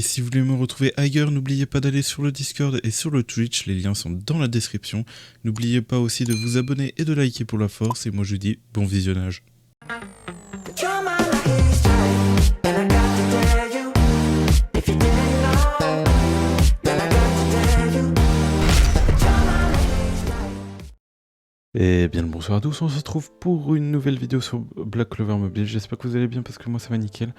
Et si vous voulez me retrouver ailleurs, n'oubliez pas d'aller sur le Discord et sur le Twitch, les liens sont dans la description. N'oubliez pas aussi de vous abonner et de liker pour la force, et moi je vous dis bon visionnage. Et bien le bonsoir à tous, on se retrouve pour une nouvelle vidéo sur Black Clover Mobile. J'espère que vous allez bien parce que moi ça va nickel.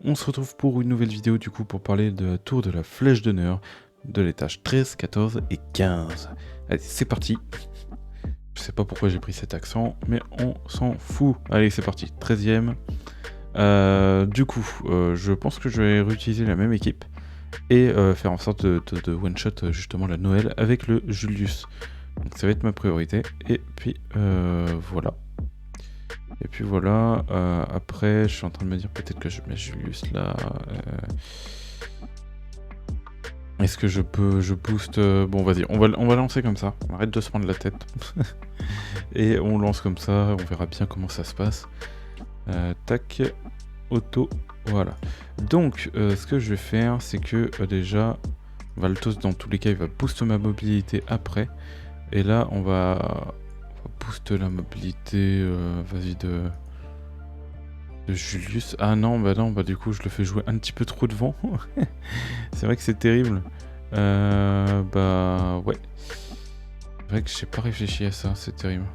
On se retrouve pour une nouvelle vidéo du coup pour parler de la tour de la flèche d'honneur de l'étage 13, 14 et 15. Allez, c'est parti. Je sais pas pourquoi j'ai pris cet accent, mais on s'en fout. Allez, c'est parti. 13ème. Du coup, je pense que je vais réutiliser la même équipe et faire en sorte de one-shot justement la Noël avec le Julius. Donc ça va être ma priorité. Et puis voilà. Et puis voilà. Après, je suis en train de me dire peut-être que je mets Julius là. Est-ce que je booste bon, vas-y, on va lancer comme ça. On arrête de se prendre la tête. Et on lance comme ça. On verra bien comment ça se passe. Tac. Auto. Voilà. Donc, ce que je vais faire, c'est que déjà, Valtos, dans tous les cas, il va booster ma mobilité après. Et là, on va booster la mobilité, vas-y, de Julius. Ah non, bah du coup, je le fais jouer un petit peu trop devant. C'est vrai que c'est terrible. Bah, ouais. C'est vrai que j'ai pas réfléchi à ça, c'est terrible.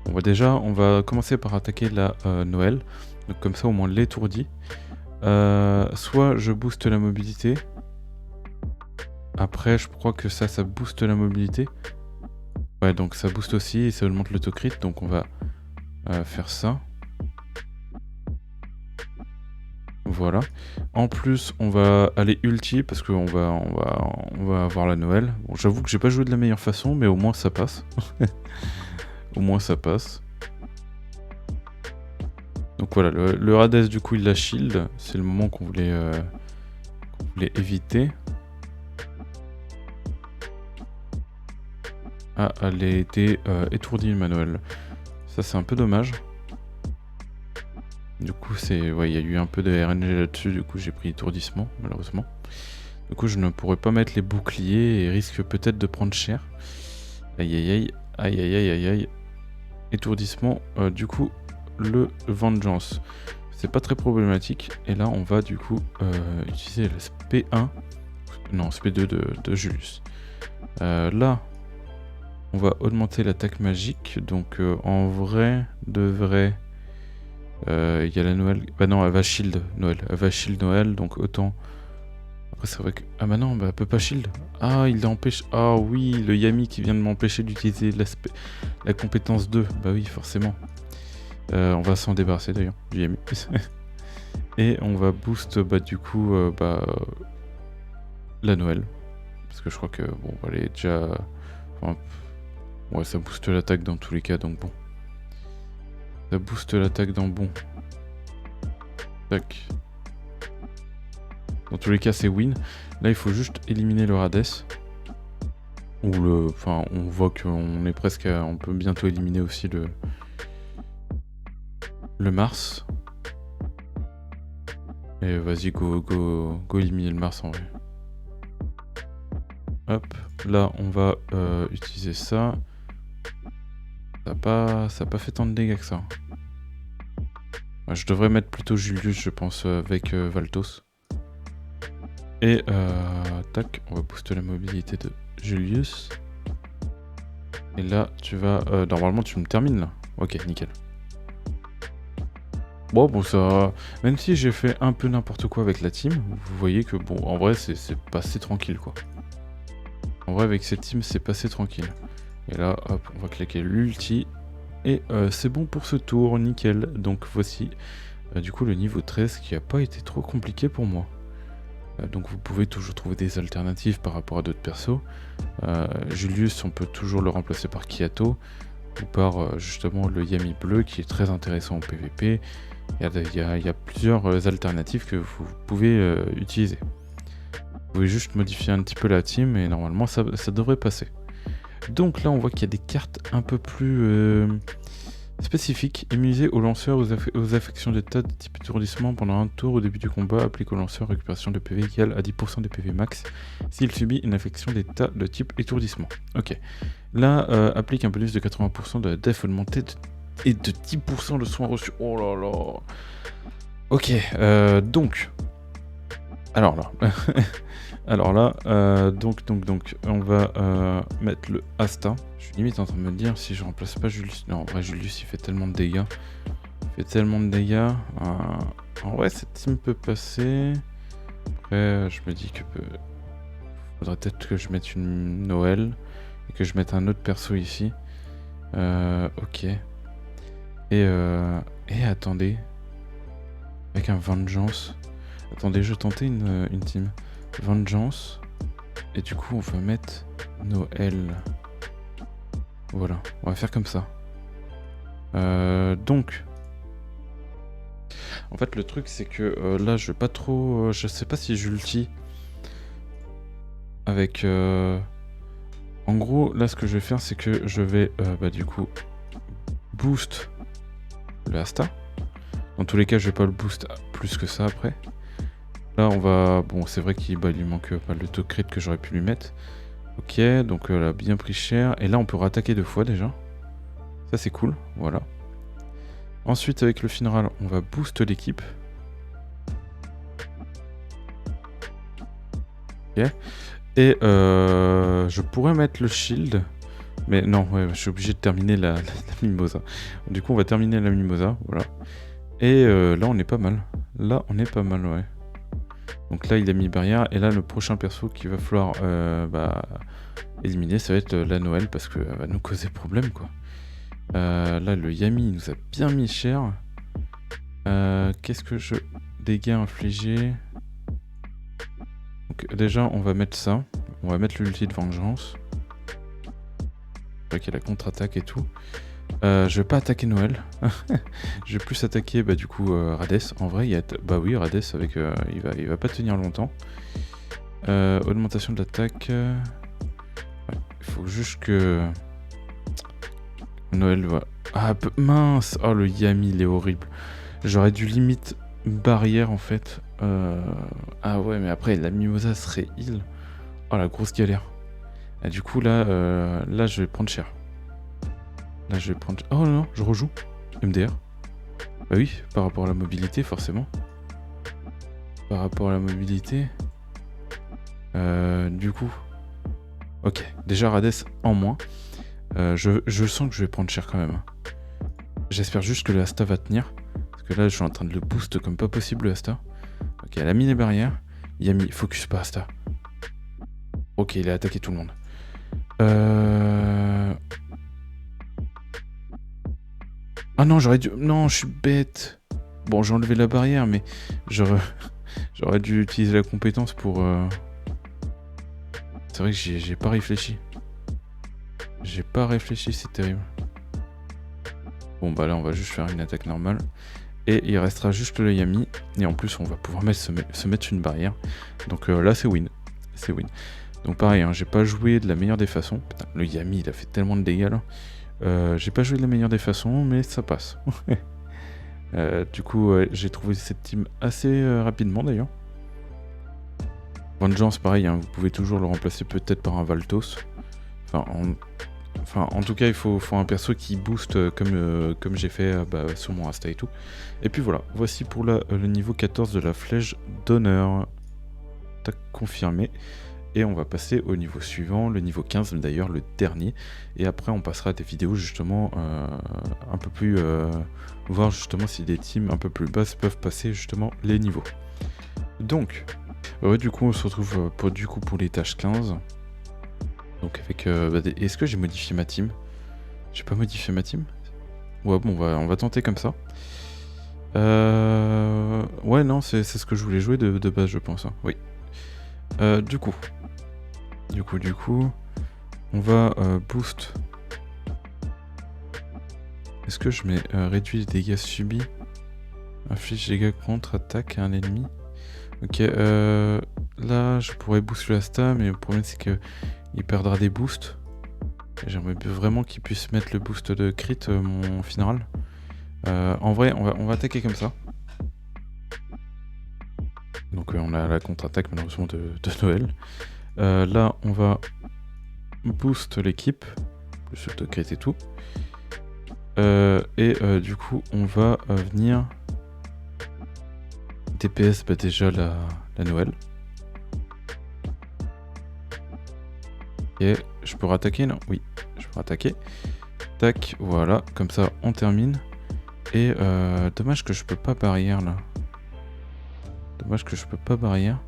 Bon, bah déjà, on va commencer par attaquer la Noël. Donc comme ça, au moins, l'étourdit. Soit je booste la mobilité. Après, je crois que ça booste la mobilité. Ouais, donc ça booste aussi et ça augmente l'autocrit, donc on va faire ça. Voilà. En plus, on va aller ulti parce qu'on va avoir la Noël. Bon, j'avoue que j'ai pas joué de la meilleure façon, mais au moins ça passe. Au moins ça passe. Donc voilà, le Hades du coup il la shield. C'est le moment qu'on voulait éviter. Ah, elle a été étourdie, Manuel. Ça, c'est un peu dommage. Du coup, ouais, il y a eu un peu de RNG là-dessus. Du coup, j'ai pris étourdissement, malheureusement. Du coup, je ne pourrais pas mettre les boucliers et risque peut-être de prendre cher. Aïe, aïe, aïe. Aïe, aïe, aïe, aïe, aïe. Étourdissement. Du coup, le Vengeance. C'est pas très problématique. Et là, on va du coup utiliser le SP1. Non, SP2 de Julius. Là... on va augmenter l'attaque magique, donc en vrai, de vrai, il y a la Noël... Bah non, elle va shield Noël, donc autant... Après c'est vrai que... Ah bah non, bah, elle peut pas shield. Ah, il l'empêche... Ah oui, le Yami qui vient de m'empêcher d'utiliser la compétence 2. Bah oui, forcément. On va s'en débarrasser d'ailleurs, du Yami. Et on va boost, bah du coup, la Noël. Parce que je crois que, bon, elle est déjà... Enfin, ouais, ça booste l'attaque dans tous les cas, donc bon. Ça booste l'attaque dans bon. Tac. Dans tous les cas, c'est win. Là, il faut juste éliminer le Hades. Ou le... Enfin, on voit qu'on est presque... On peut bientôt éliminer aussi le Mars. Et vas-y, go éliminer le Mars en vrai. Hop. Là, on va utiliser ça. Ça n'a pas fait tant de dégâts que ça. Ouais, je devrais mettre plutôt Julius, je pense, avec Valtos. Et tac, on va booster la mobilité de Julius. Et là, tu vas... normalement, tu me termines là. Ok, nickel. Bon, ça... Même si j'ai fait un peu n'importe quoi avec la team, vous voyez que, bon, en vrai, c'est passé tranquille, quoi. En vrai, avec cette team, c'est passé tranquille. Et là, hop, on va claquer l'ulti. Et c'est bon pour ce tour, nickel. Donc voici du coup le niveau 13 qui n'a pas été trop compliqué pour moi. Donc vous pouvez toujours trouver des alternatives par rapport à d'autres persos. Julius, on peut toujours le remplacer par Kiato. Ou par justement le Yami bleu qui est très intéressant au PVP. Il y a plusieurs alternatives que vous pouvez utiliser. Vous pouvez juste modifier un petit peu la team et normalement ça devrait passer. Donc là on voit qu'il y a des cartes un peu plus Spécifique, immunisé aux lanceurs aux affections d'état de type étourdissement pendant un tour au début du combat, applique au lanceur récupération de PV égale à 10% des PV max s'il subit une affection d'état de type étourdissement. Ok. Là, applique un bonus de 80% de la def augmentée et de 10% de soins reçus. Oh là là. Ok, donc. Alors là. Alors là, donc, on va mettre le Asta. Je suis limite en train de me dire si je remplace pas Julius. Non, en vrai, Julius il fait tellement de dégâts. En vrai, cette team peut passer. Après, je me dis que faudrait peut-être que je mette une Noël et que je mette un autre perso ici. Ok. Et attendez. Avec un Vengeance. Attendez, je tentais une team. Vengeance. Et du coup, on va mettre Noël. Voilà, on va faire comme ça. Donc. En fait, le truc, c'est que là, je vais pas trop... je sais pas si j'ulti. Avec... En gros, là, ce que je vais faire, c'est que je vais, du coup, boost le Asta. Dans tous les cas, je vais pas le boost plus que ça après. Là, on va... Bon, c'est vrai qu'il lui manque pas le taux crit que j'aurais pu lui mettre. Ok, donc elle a bien pris cher. Et là, on peut rattaquer 2 fois déjà. Ça, c'est cool, voilà. Ensuite, avec le Funeral, on va boost l'équipe. Ok. Et je pourrais mettre le shield. Mais non, ouais, je suis obligé de terminer la Mimosa. Du coup, on va terminer la Mimosa, voilà. Et là, on est pas mal. Là, on est pas mal, ouais. Donc là, il a mis barrière. Et là, le prochain perso qu'il va falloir éliminer, ça va être la Noël, parce qu'elle va nous causer problème, quoi. Là, le Yami, il nous a bien mis cher. Qu'est-ce que je... Dégâts infligés. Donc déjà, on va mettre ça. On va mettre l'ulti de vengeance. Avec la contre-attaque et tout. Je vais pas attaquer Noël. Je vais plus attaquer du coup Rades. En vrai, il y a bah oui, Rades avec il va pas tenir longtemps. Augmentation de l'attaque. Ouais, il faut juste que Noël va. Ah mince. Oh le Yami, il est horrible. J'aurais dû limite barrière en fait. Ah ouais, mais après la Mimosa serait heal. Oh la grosse galère. Et du coup là, là je vais prendre cher. Là, je vais prendre... Oh non, je rejoue. MDR. Bah oui, par rapport à la mobilité, forcément. Par rapport à la mobilité. Du coup... Ok, déjà Rades en moins. Je sens que je vais prendre cher quand même. J'espère juste que le Asta va tenir. Parce que là, je suis en train de le boost comme pas possible, le Asta. Ok, elle a mis les barrières. Il a mis... Focus pas, Asta. Ok, il a attaqué tout le monde. Ah non, j'aurais dû... Non, je suis bête. Bon, j'ai enlevé la barrière, mais j'aurais dû utiliser la compétence pour... C'est vrai que j'ai pas réfléchi. J'ai pas réfléchi, c'est terrible. Bon, bah là, on va juste faire une attaque normale. Et il restera juste le Yami. Et en plus, on va pouvoir se mettre une barrière. Donc là, c'est win. C'est win. Donc pareil, hein, j'ai pas joué de la meilleure des façons. Putain, le Yami, il a fait tellement de dégâts, là. J'ai pas joué de la meilleure des façons, mais ça passe. Du coup, j'ai trouvé cette team assez rapidement d'ailleurs. Vengeance, pareil, hein, vous pouvez toujours le remplacer peut-être par un Valtos. Enfin, en tout cas, il faut un perso qui booste comme j'ai fait sur mon Asta et tout. Et puis voilà, voici pour le niveau 14 de la flèche d'honneur. Tac, confirmé. Et on va passer au niveau suivant, le niveau 15 d'ailleurs, le dernier. Et après on passera à des vidéos justement un peu plus... voir justement si des teams un peu plus basses peuvent passer justement les niveaux. Donc, ouais, du coup on se retrouve pour les tâches 15. Donc avec... Est-ce que j'ai modifié ma team? J'ai pas modifié ma team? Ouais bon, on va tenter comme ça. Ouais non, c'est ce que je voulais jouer de base je pense. Hein. Oui. Du coup, on va boost. Est-ce que je mets réduit les dégâts subis? Inflige dégâts contre-attaque à un ennemi. Ok, là je pourrais boost le Asta, mais le problème c'est que il perdra des boosts. J'aimerais vraiment qu'il puisse mettre le boost de crit, mon Funeral. En vrai, on va attaquer comme ça. Donc on a la contre-attaque malheureusement de Noël. Là, on va boost l'équipe, plus le autocrit et tout. Du coup, on va venir DPS déjà la Noël. Et je peux rattaquer, non? Oui, je peux rattaquer. Tac, voilà, comme ça on termine. Et dommage que je peux pas barrière là. Dommage que je peux pas barrière.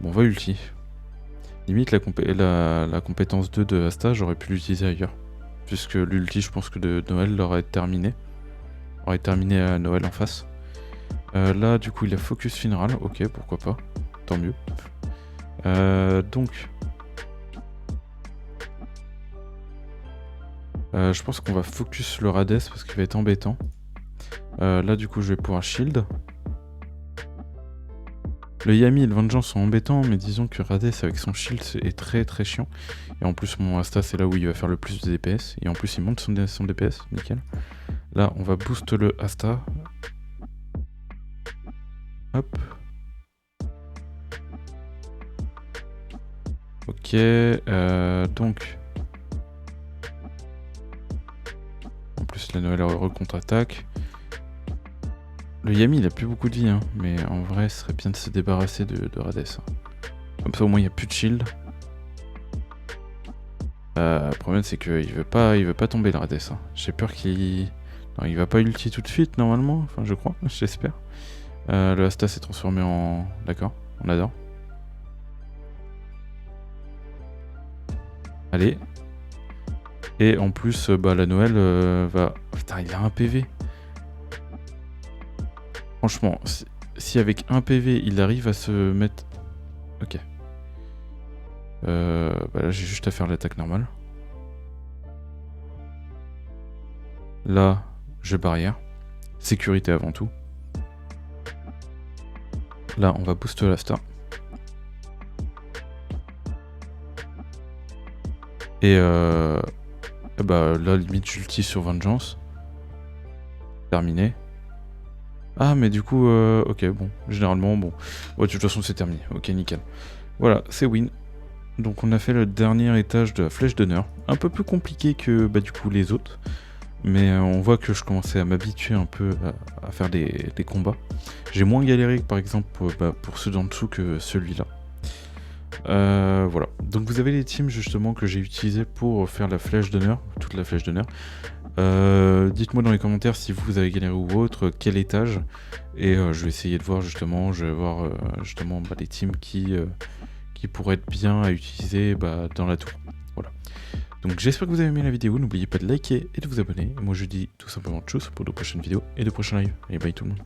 Bon, on va ulti. Limite la compétence 2 de Asta, j'aurais pu l'utiliser ailleurs. Puisque l'ulti, je pense que de Noël l'aurait terminé. Aurait terminé à Noël en face. Là, du coup, il a focus funeral. Ok, pourquoi pas. Tant mieux. Donc... je pense qu'on va focus le Rades parce qu'il va être embêtant. Là, du coup, je vais pouvoir shield. Le Yami et le Vengeance sont embêtants, mais disons que Rades avec son shield est très très chiant. Et en plus, mon Asta, c'est là où il va faire le plus de DPS. Et en plus, il monte son DPS, nickel. Là, on va boost le Asta. Hop. Ok, donc... En plus, la Noël contre-attaque. Le Yami, il a plus beaucoup de vie, hein, mais en vrai, ce serait bien de se débarrasser de Rades. Comme ça, au moins, il n'y a plus de shield. Le problème, c'est qu'il veut pas tomber, le Rades. Hein. J'ai peur qu'il... Non, il va pas ulti tout de suite, normalement. Enfin, je crois, j'espère. Le Asta s'est transformé en... D'accord, on adore. Allez. Et en plus, la Noël va... Putain, il a un PV. Franchement, si avec un PV, il arrive à se mettre... Ok. Là, j'ai juste à faire l'attaque normale. Là, je barrière. Sécurité avant tout. Là, on va booster la star. Et là, limite, j'ulti sur Vengeance. Terminé. Ah, mais du coup, ok, bon. Généralement, bon. Ouais, de toute façon, c'est terminé. Ok, nickel. Voilà, c'est win. Donc, on a fait le dernier étage de la flèche d'honneur. Un peu plus compliqué que, du coup, les autres. Mais on voit que je commençais à m'habituer un peu à faire des combats. J'ai moins galéré, par exemple, pour ceux d'en dessous que celui-là. Voilà. Donc vous avez les teams justement que j'ai utilisés pour faire la flèche d'honneur, toute la flèche d'honneur. Dites-moi dans les commentaires si vous avez galéré ou autre, quel étage. Et je vais essayer de voir justement, les teams qui pourraient être bien à utiliser dans la tour. Voilà. Donc j'espère que vous avez aimé la vidéo, n'oubliez pas de liker et de vous abonner. Et moi je dis tout simplement tchuss pour de prochaines vidéos et de prochains lives. Et bye tout le monde.